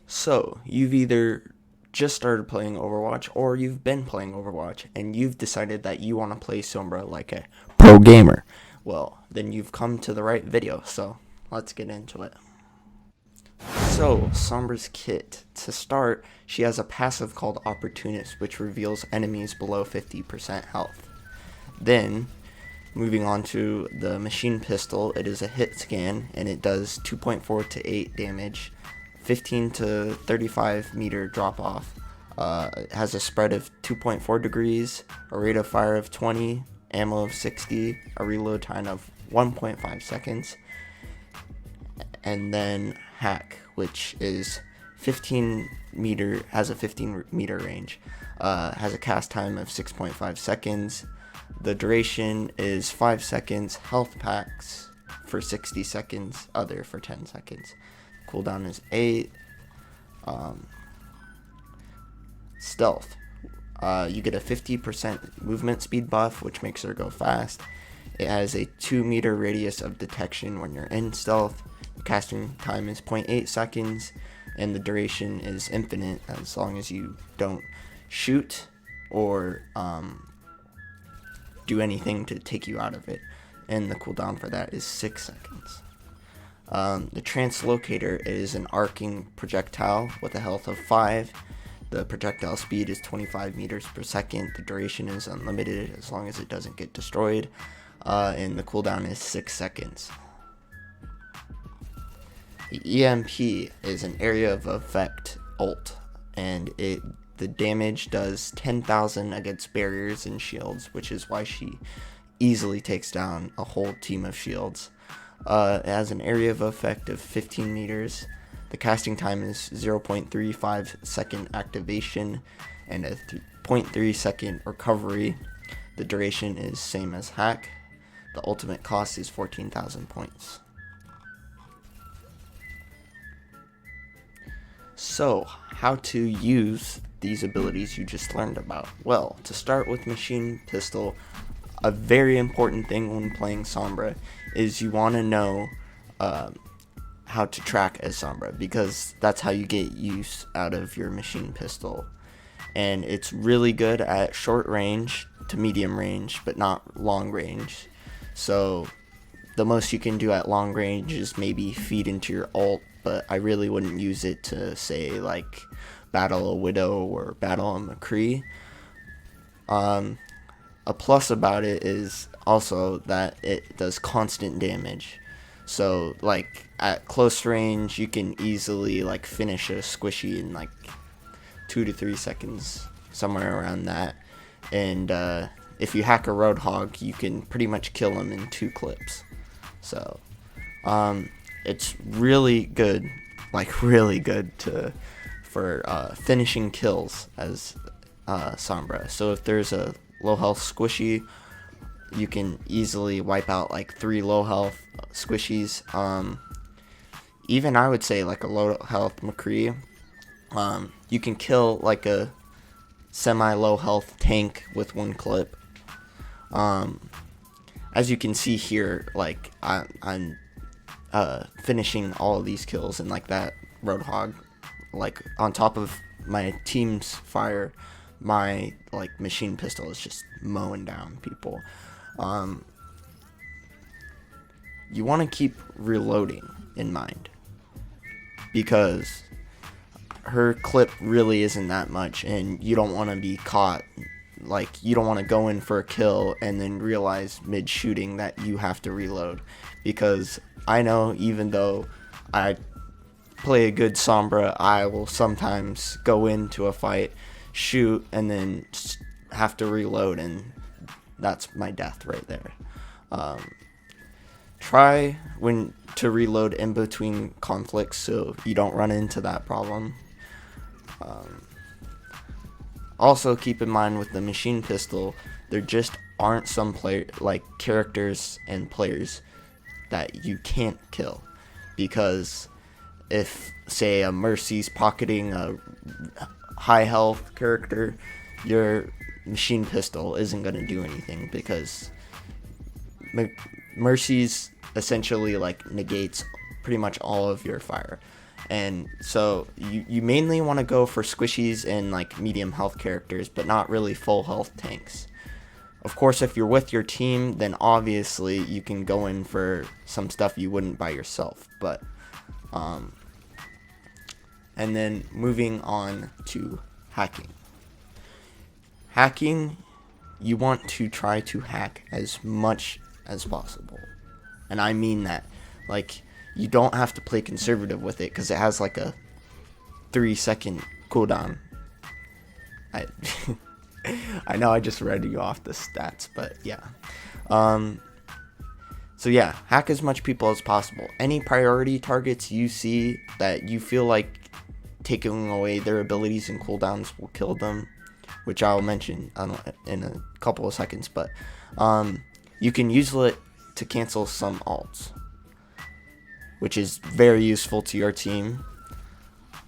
So, you've either just started playing Overwatch or you've been playing Overwatch and you've decided that you want to play Sombra like a pro gamer. Well, then you've come to the right video, so let's get into it. So, Sombra's kit. To start, she has a passive called Opportunist, which reveals enemies below 50% health. Then, moving on to the machine pistol, it is a hit scan and it does 2.4 to 8 damage, 15 to 35 meter drop off. It has a spread of 2.4 degrees, a rate of fire of 20, ammo of 60, a reload time of 1.5 seconds, and then hack, which is 15 meter range, has a cast time of 6.5 seconds. The duration is 5 seconds. Health packs for 60 seconds, other for 10 seconds. Cooldown is 8. Stealth. You get a 50% movement speed buff, which makes her go fast. It has a 2 meter radius of detection when you're in stealth. The casting time is 0.8 seconds, and the duration is infinite as long as you don't shoot or do anything to take you out of it. And the cooldown for that is 6 seconds. The Translocator is an arcing projectile with a health of 5. The projectile speed is 25 meters per second. The duration is unlimited as long as it doesn't get destroyed. And the cooldown is 6 seconds. The EMP is an area of effect ult, and the damage does 10,000 against barriers and shields, which is why she easily takes down a whole team of shields. It has an area of effect of 15 meters. The casting time is 0.35 second activation and a 0.3 second recovery. The duration is same as hack. The ultimate cost is 14,000 points. So, how to use these abilities you just learned about? Well, to start with machine pistol, a very important thing when playing Sombra is you want to know how to track as Sombra, because that's how you get use out of your machine pistol. And it's really good at short range to medium range, but not long range. So the most you can do at long range is maybe feed into your ult, but I really wouldn't use it to, say, like, battle a Widow or battle a McCree. A plus about it is also that it does constant damage. So, like, at close range, you can easily, like, finish a squishy in, like, 2 to 3 seconds, somewhere around that. And if you hack a Roadhog, you can pretty much kill him in 2 clips. So, it's really good, like, really good for finishing kills as Sombra. So if there's a low health squishy, you can easily wipe out like 3 low health squishies. Even I would say like a low health McCree, you can kill like a semi low health tank with 1 clip. As you can see here, like I'm finishing all of these kills in like that Roadhog, like on top of my team's fire. My like machine pistol is just mowing down people. You want to keep reloading in mind, because her clip really isn't that much, and you don't want to be caught. Like, you don't want to go in for a kill and then realize mid shooting that you have to reload, because I know, even though I play a good Sombra, I will sometimes go into a fight, shoot, and then have to reload, and that's my death right there. Try to reload in between conflicts so you don't run into that problem. Also, keep in mind with the machine pistol, there just aren't some characters and players that you can't kill, because if, say, a Mercy's pocketing a high health character, your machine pistol isn't going to do anything, because Mercy's essentially like negates pretty much all of your fire. And so you mainly want to go for squishies and like medium health characters, but not really full health tanks. Of course, if you're with your team, then obviously you can go in for some stuff you wouldn't by yourself. But and then moving on to hacking. Hacking, you want to try to hack as much as possible. And I mean that. Like, you don't have to play conservative with it because it has like a 3-second cooldown. I I know I just read you off the stats, but yeah. So yeah, hack as much people as possible. Any priority targets you see that you feel like taking away their abilities and cooldowns will kill them, which I'll mention in a couple of seconds. But you can use it to cancel some ults, which is very useful to your team.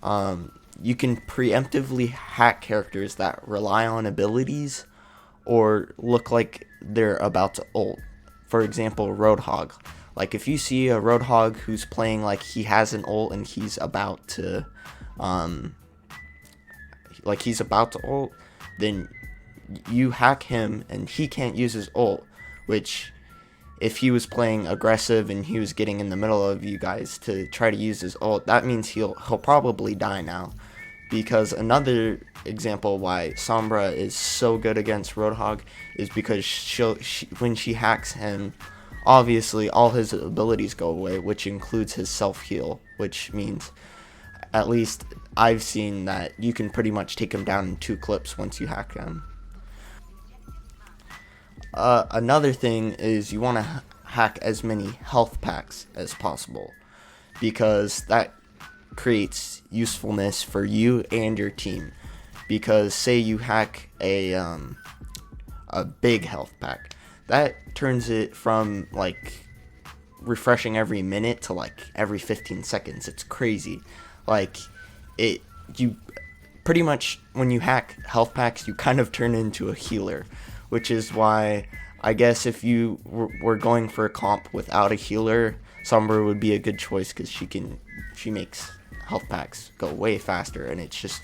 You can preemptively hack characters that rely on abilities or look like they're about to ult. For example, Roadhog. Like if you see a Roadhog who's playing like he has an ult and he's about to ult, then you hack him and he can't use his ult, which if he was playing aggressive and he was getting in the middle of you guys to try to use his ult, that means he'll probably die now. Because another example why Sombra is so good against Roadhog is because when she hacks him, obviously all his abilities go away, which includes his self-heal, which means, at least I've seen, that you can pretty much take him down in 2 clips once you hack him. Another thing is you want to hack as many health packs as possible, because that creates usefulness for you and your team. Because say you hack a big health pack, that turns it from like refreshing every minute to like every 15 seconds. It's crazy. Like you pretty much, when you hack health packs, you kind of turn into a healer, which is why I guess if you were going for a comp without a healer, Sombra would be a good choice, because she makes health packs go way faster, and it's just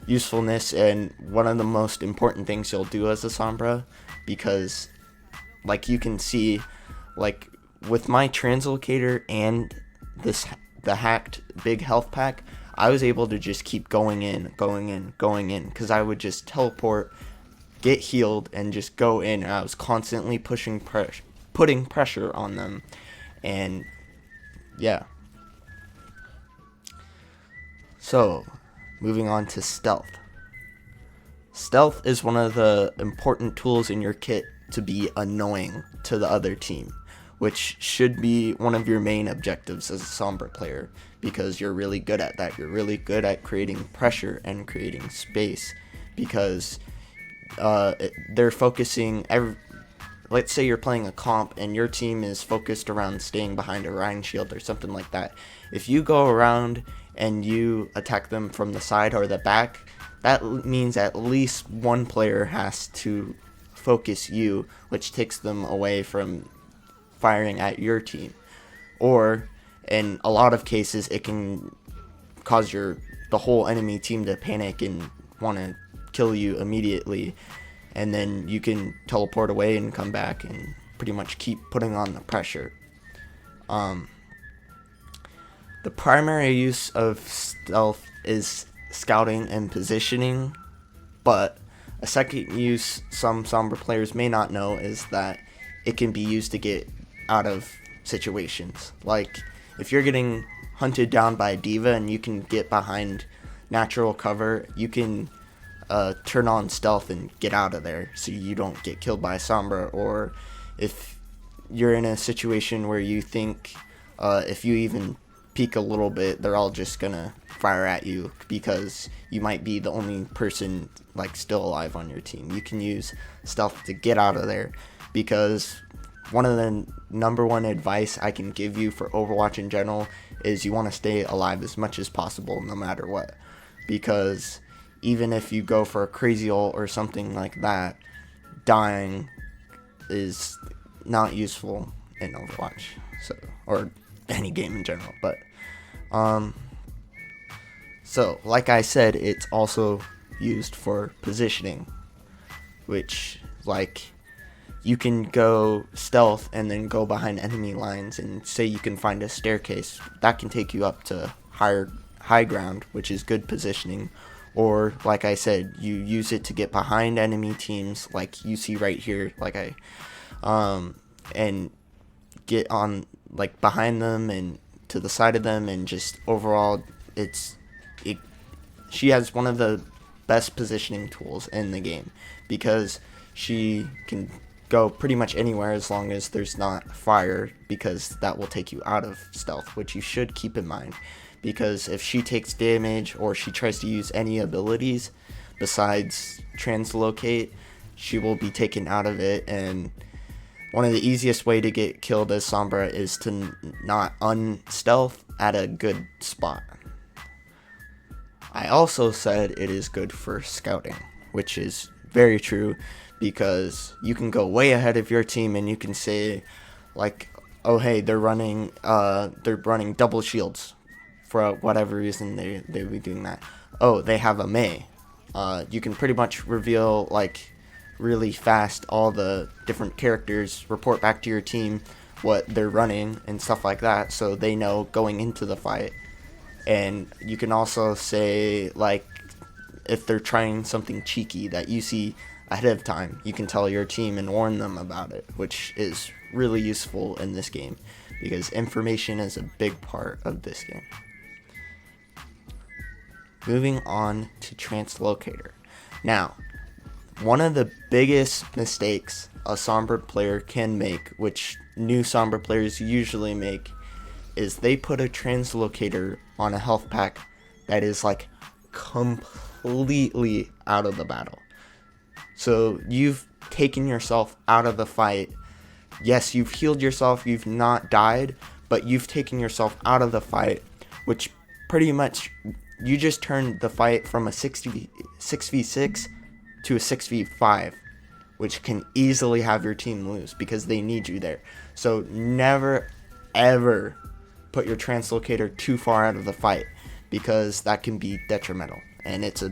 usefulness and one of the most important things you'll do as a Sombra, because like you can see, like with my translocator and the hacked big health pack, I was able to just keep going in, because I would just teleport, get healed, and just go in, and I was constantly putting pressure on them. And yeah. So, moving on to stealth. Stealth is one of the important tools in your kit to be annoying to the other team, which should be one of your main objectives as a Sombra player, because you're really good at that. You're really good at creating pressure and creating space, because they're focusing let's say you're playing a comp and your team is focused around staying behind a Rhine shield or something like that. If you go around and you attack them from the side or the back, that means at least one player has to focus you, which takes them away from firing at your team. Or in a lot of cases, it can cause the whole enemy team to panic and want to kill you immediately, and then you can teleport away and come back and pretty much keep putting on the pressure. The primary use of stealth is scouting and positioning, but a second use some Sombra players may not know is that it can be used to get out of situations. Like, if you're getting hunted down by a diva and you can get behind natural cover, you can turn on stealth and get out of there so you don't get killed by Sombra. Or if you're in a situation where you think if you even peek a little bit, they're all just gonna fire at you because you might be the only person like still alive on your team, you can use stealth to get out of there. Because one of the number one advice I can give you for Overwatch in general is you want to stay alive as much as possible no matter what. Because even if you go for a crazy ult or something like that, dying is not useful in Overwatch, so, or any game in general. But So, like I said, it's also used for positioning, which, like, you can go stealth and then go behind enemy lines, and say you can find a staircase that can take you up to high ground, which is good positioning. Or, like I said, you use it to get behind enemy teams, like you see right here, and get on, like, behind them and to the side of them, and just overall, it she has one of the best positioning tools in the game, because she can go pretty much anywhere as long as there's not fire, because that will take you out of stealth, which you should keep in mind, because if she takes damage or she tries to use any abilities besides translocate, she will be taken out of it. And one of the easiest way to get killed as Sombra is to not unstealth at a good spot. I also said it is good for scouting, which is very true, because you can go way ahead of your team and you can say, like, oh hey, they're running double shields. For whatever reason they would be doing that. Oh, they have a Mei. You can pretty much reveal, like, really fast all the different characters, report back to your team what they're running and stuff like that, so they know going into the fight. And you can also say, like, if they're trying something cheeky that you see ahead of time, you can tell your team and warn them about it, which is really useful in this game, because information is a big part of this game. Moving on to Translocator. Now, one of the biggest mistakes a Sombra player can make, which new Sombra players usually make, is they put a Translocator on a health pack that is, like, completely out of the battle. So you've taken yourself out of the fight. Yes, you've healed yourself, you've not died, but you've taken yourself out of the fight, which pretty much, you just turned the fight from a 6v6 to a 6v5, which can easily have your team lose because they need you there. So never, ever put your Translocator too far out of the fight, because that can be detrimental. And it's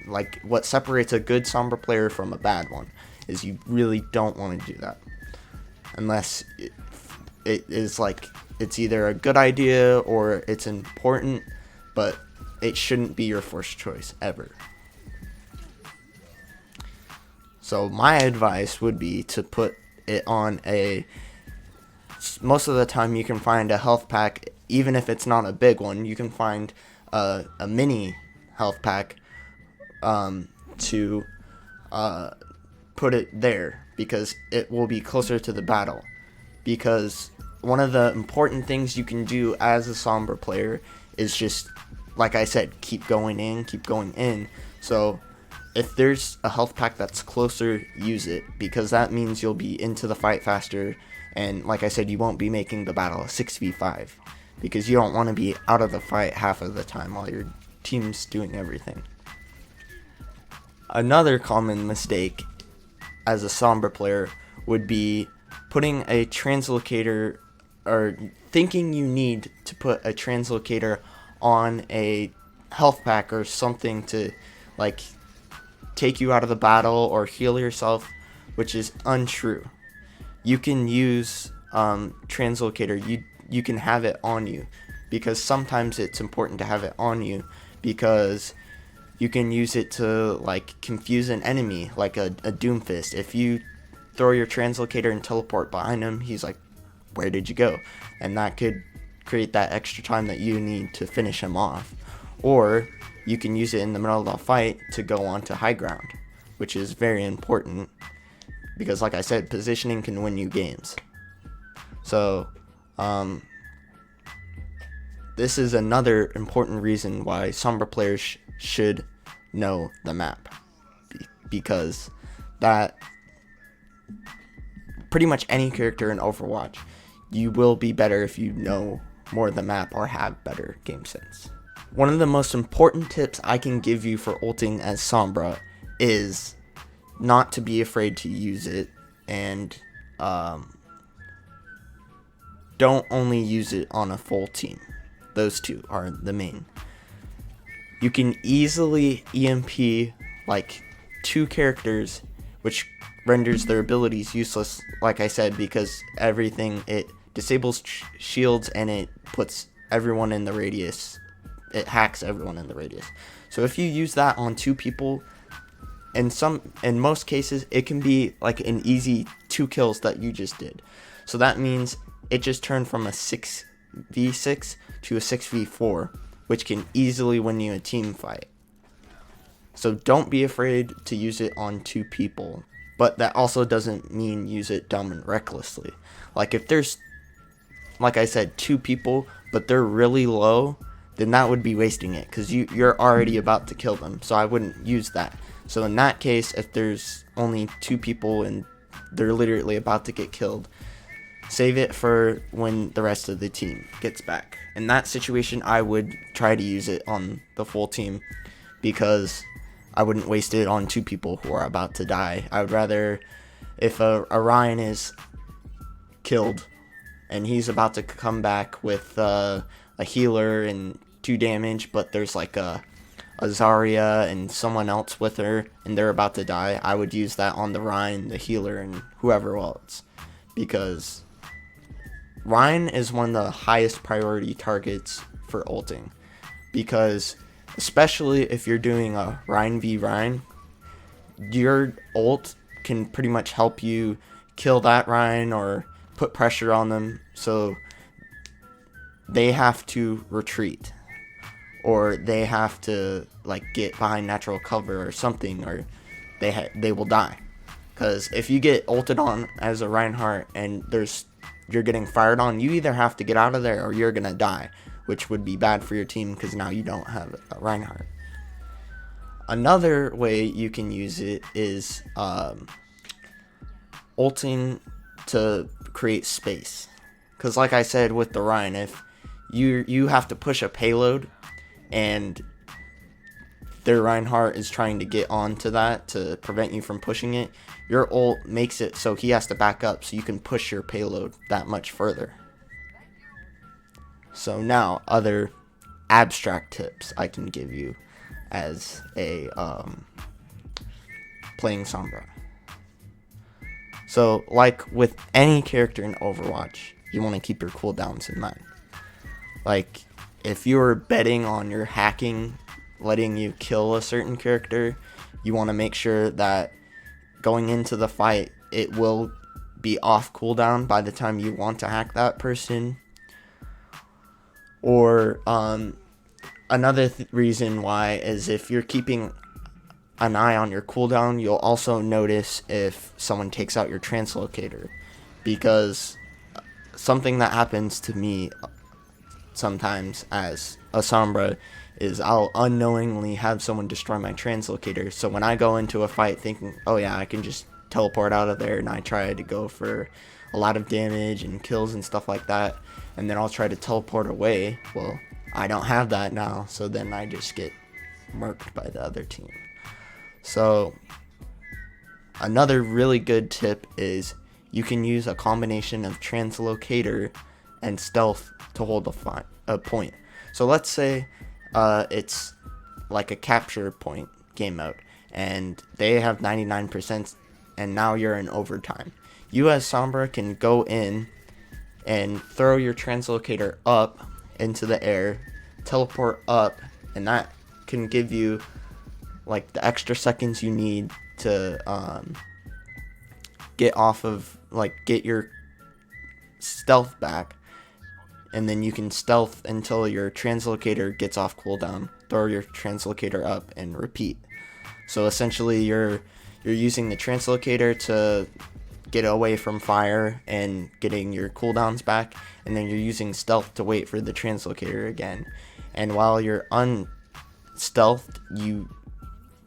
like what separates a good Sombra player from a bad one, is you really don't want to do that. Unless it is, like, it's either a good idea or it's important, but it shouldn't be your first choice ever. So my advice would be to put it on most of the time you can find a health pack, even if it's not a big one, you can find a mini health pack to put it there, because it will be closer to the battle. Because one of the important things you can do as a Sombra player is just, like I said, keep going in. So if there's a health pack that's closer, use it, because that means you'll be into the fight faster, and like I said, you won't be making the battle a 6v5, because you don't want to be out of the fight half of the time while your team's doing everything. Another common mistake as a Sombra player would be putting a Translocator, or thinking you need to put a Translocator on a health pack or something to, like, take you out of the battle or heal yourself, which is untrue. You can use Translocator, you can have it on you, because sometimes it's important to have it on you, because you can use it to, like, confuse an enemy, like a Doomfist. If you throw your Translocator and teleport behind him, he's like, where did you go? And that could create that extra time that you need to finish him off. Or you can use it in the middle of the fight to go on to high ground, which is very important, because like I said, positioning can win you games. So this is another important reason why Sombra players should know the map, because that pretty much any character in Overwatch, you will be better if you know more of the map or have better game sense. One of the most important tips I can give you for ulting as Sombra is not to be afraid to use it, and don't only use it on a full team. Those two are the main. You can easily EMP like 2 characters, which renders their abilities useless, like I said, because it disables shields and it puts everyone in the radius. It hacks everyone in the radius. So if you use that on 2 people, in most cases, it can be like an easy 2 kills that you just did. So that means it just turned from a 6v6 to a 6v4, which can easily win you a team fight. So don't be afraid to use it on 2 people. But that also doesn't mean use it dumb and recklessly. Like if there's, like I said, 2 people, but they're really low, then that would be wasting it, because you're already about to kill them. So I wouldn't use that. So in that case, if there's only 2 people and they're literally about to get killed, save it for when the rest of the team gets back. In that situation, I would try to use it on the full team, because I wouldn't waste it on 2 people who are about to die. I would rather, if a Ryan is killed and he's about to come back with a healer and 2 damage, but there's like a Zarya and someone else with her and they're about to die, I would use that on the Ryan, the healer, and whoever else, because Ryan is one of the highest priority targets for ulting, because especially if you're doing a Ryan v Ryan, your ult can pretty much help you kill that Ryan or put pressure on them, so they have to retreat, or they have to like get behind natural cover or something, or they will die. Because if you get ulted on as a Reinhardt and you're getting fired on, you either have to get out of there or you're gonna die, which would be bad for your team because now you don't have a Reinhardt. Another way you can use it is ulting to create space. Because like I said with the Ryan, if you have to push a payload and their Reinhardt is trying to get onto that to prevent you from pushing it, your ult makes it so he has to back up so you can push your payload that much further. So now, other abstract tips I can give you as a playing Sombra. So, like with any character in Overwatch, you want to keep your cooldowns in mind. Like, if you're betting on your hacking letting you kill a certain character, you want to make sure that going into the fight, it will be off cooldown by the time you want to hack that person. Or another reason why is if you're keeping an eye on your cooldown, you'll also notice if someone takes out your translocator, because something that happens to me sometimes as a Sombra is I'll unknowingly have someone destroy my translocator. So when I go into a fight thinking, oh yeah, I can just teleport out of there, and I try to go for a lot of damage and kills and stuff like that, and then I'll try to teleport away, well, I don't have that now, so then I just get murked by the other team. So another really good tip is you can use a combination of translocator and stealth to hold a point. So let's say it's like a capture point game mode, and they have 99%, and now you're in overtime. You as Sombra can go in and throw your translocator up into the air, teleport up, and that can give you like the extra seconds you need to get your stealth back, and then you can stealth until your translocator gets off cooldown, throw your translocator up, and repeat. So essentially you're using the translocator to get away from fire and getting your cooldowns back, and then you're using stealth to wait for the translocator again. And while you're unstealthed, you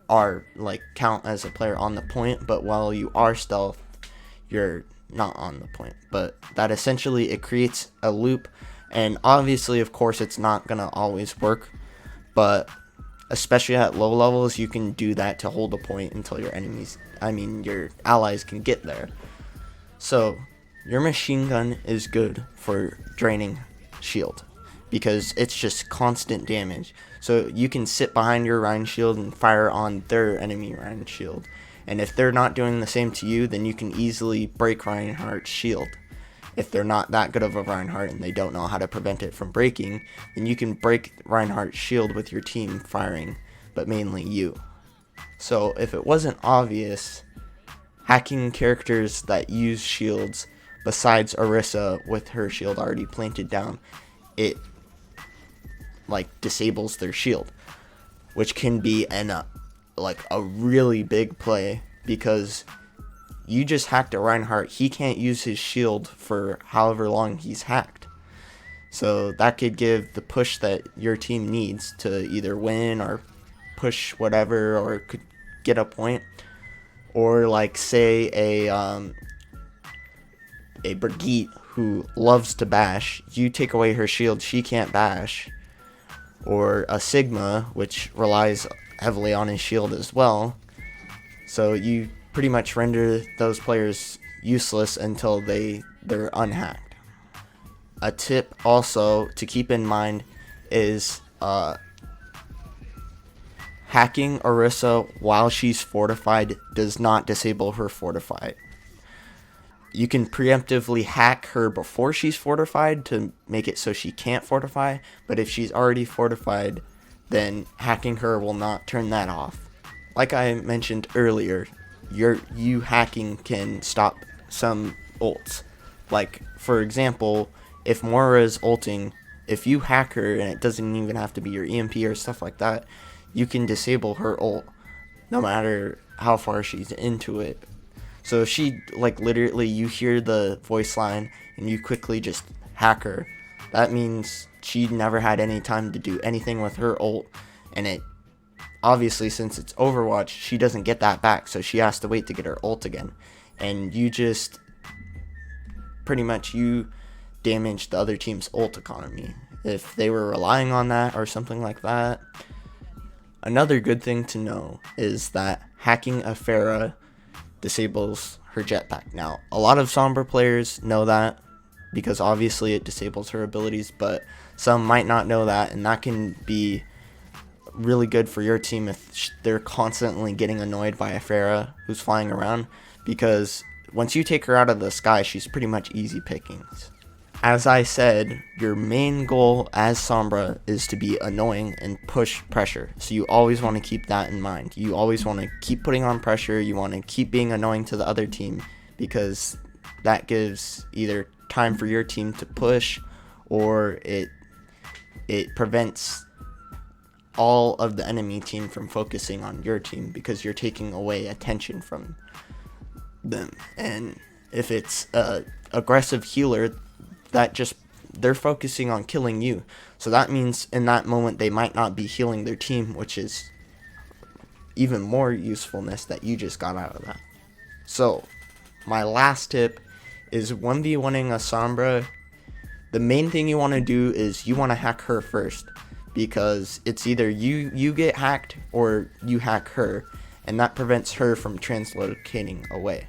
are like count as a player on the point, but while you are stealth, you're not on the point. But that essentially, it creates a loop, and obviously of course it's not gonna always work, but especially at low levels you can do that to hold a point until your allies can get there. So your machine gun is good for draining shield, because it's just constant damage. So you can sit behind your Rhine shield and fire on their enemy Rhine shield. And if they're not doing the same to you, then you can easily break Reinhardt's shield. If they're not that good of a Reinhardt and they don't know how to prevent it from breaking, then you can break Reinhardt's shield with your team firing, but mainly you. So if it wasn't obvious, hacking characters that use shields besides Orisa with her shield already planted down, it disables their shield, which can be a really big play, because you just hacked a Reinhardt. He can't use his shield for however long he's hacked. So that could give the push that your team needs to either win or push whatever, or could get a point. Or say a Brigitte who loves to bash, you take away her shield, she can't bash. Or a Sigma, which relies heavily on his shield as well. So you pretty much render those players useless until they're unhacked. A tip also to keep in mind is hacking Orisa while she's fortified does not disable her fortify. You can preemptively hack her before she's fortified to make it so she can't fortify, but if she's already fortified, then hacking her will not turn that off. Like I mentioned earlier, you hacking can stop some ults. Like, for example, if Moira is ulting, if you hack her, and it doesn't even have to be your EMP or stuff like that, you can disable her ult no matter how far she's into it. So if she, literally, you hear the voice line and you quickly just hack her, that means she never had any time to do anything with her ult, and it, obviously, since it's Overwatch, she doesn't get that back, so she has to wait to get her ult again. And you just, pretty much, you damage the other team's ult economy, if they were relying on that or something like that. Another good thing to know is that hacking a Pharah disables her jetpack. Now, a lot of Sombra players know that, because obviously it disables her abilities, but some might not know that, and that can be really good for your team if they're constantly getting annoyed by a Pharah who's flying around, because once you take her out of the sky, she's pretty much easy pickings. As I said, your main goal as Sombra is to be annoying and push pressure. So you always want to keep that in mind. You always want to keep putting on pressure. You want to keep being annoying to the other team, because that gives either time for your team to push, or it prevents all of the enemy team from focusing on your team, because you're taking away attention from them. And if it's a aggressive healer, they're focusing on killing you. So that means in that moment they might not be healing their team, which is even more usefulness that you just got out of that. So my last tip is 1v1ing a Sombra. The main thing you want to do is you want to hack her first, because it's either you get hacked or you hack her, and that prevents her from translocating away.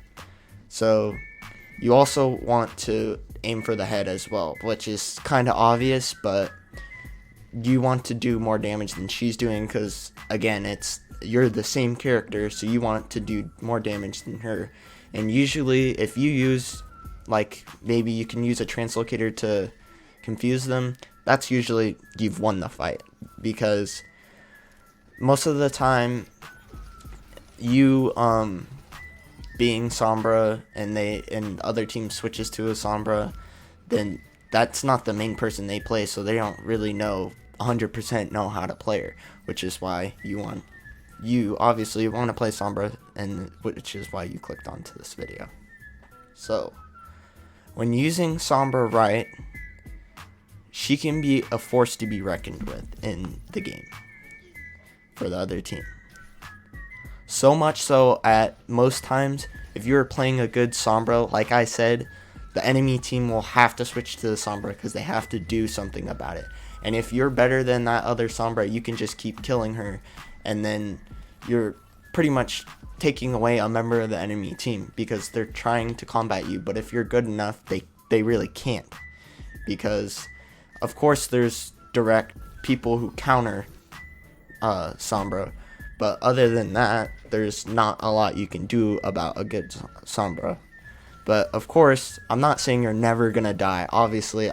So you also want to aim for the head as well, which is kind of obvious, but you want to do more damage than she's doing, because again, you're the same character, so you want to do more damage than her. And usually if you use, maybe you can use a translocator to confuse them, that's usually you've won the fight, because most of the time you being Sombra and other team switches to a Sombra, then that's not the main person they play, so they don't really 100% know how to play her, which is why you obviously want to play Sombra, and which is why you clicked onto this video. So when using Sombra right, she can be a force to be reckoned with in the game for the other team. So much so, at most times, if you're playing a good Sombra, like I said, the enemy team will have to switch to the Sombra because they have to do something about it. And if you're better than that other Sombra, you can just keep killing her, and then you're pretty much taking away a member of the enemy team, because they're trying to combat you. But if you're good enough, they really can't, because Of course, there's direct people who counter Sombra, but other than that, there's not a lot you can do about a good Sombra. But of course, I'm not saying you're never gonna die. Obviously,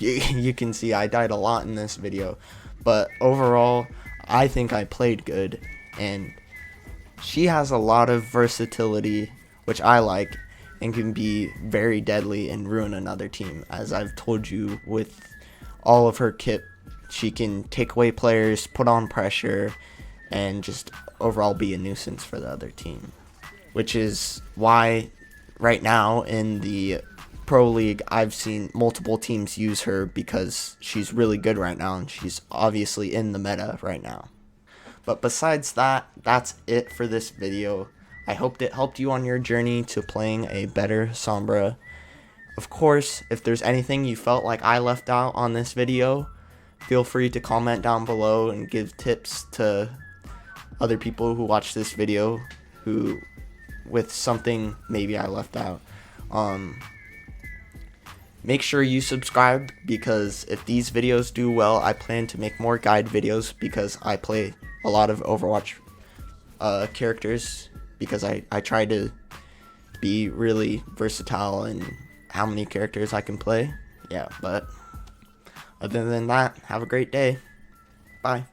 you can see I died a lot in this video, but overall, I think I played good, and she has a lot of versatility, which I like, and can be very deadly and ruin another team. As I've told you, with all of her kit, she can take away players, put on pressure, and just overall be a nuisance for the other team. Which is why right now in the Pro League, I've seen multiple teams use her because she's really good right now, and she's obviously in the meta right now. But besides that, that's it for this video. I hoped it helped you on your journey to playing a better Sombra. Of course, if there's anything you felt like I left out on this video, feel free to comment down below and give tips to other people who watch this video who with something maybe I left out. Make sure you subscribe, because if these videos do well, I plan to make more guide videos, because I play a lot of Overwatch characters, because I try to be really versatile in how many characters I can play. Yeah, but other than that, have a great day. Bye.